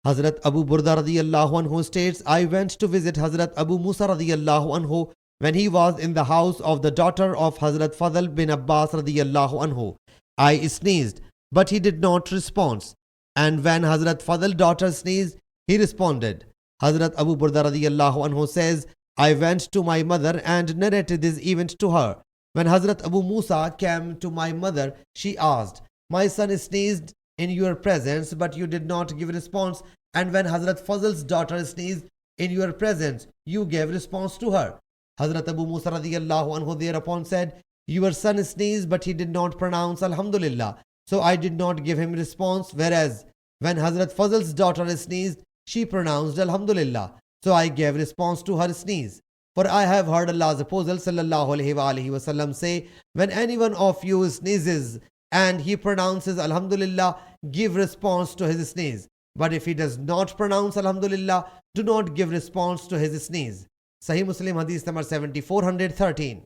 Hazrat Abu Burda radiyallahu anhu states, I went to visit Hazrat Abu Musa radiyallahu anhu when he was in the house of the daughter of Hazrat Fadl bin Abbas radiyallahu anhu. I sneezed, but he did not respond. And when Hazrat Fadl's daughter sneezed, he responded. Hazrat Abu Burda radiyallahu anhu says, I went to my mother and narrated this event to her. When Hazrat Abu Musa came to my mother, she asked, my son sneezed in your presence, but you did not give response. And when Hazrat Fazl's daughter sneezed in your presence, you gave response to her. Hazrat Abu Musa radiyallahu anhu thereupon said, your son sneezed, but he did not pronounce Alhamdulillah. So I did not give him response. Whereas when Hazrat Fazl's daughter sneezed, she pronounced Alhamdulillah. So I gave response to her sneeze. For I have heard Allah's Apostle sallallahu alaihi wasallam say, when any one of you sneezes and he pronounces Alhamdulillah, give response to his sneeze. But if he does not pronounce Alhamdulillah, do not give response to his sneeze. Sahih Muslim Hadees number 7413.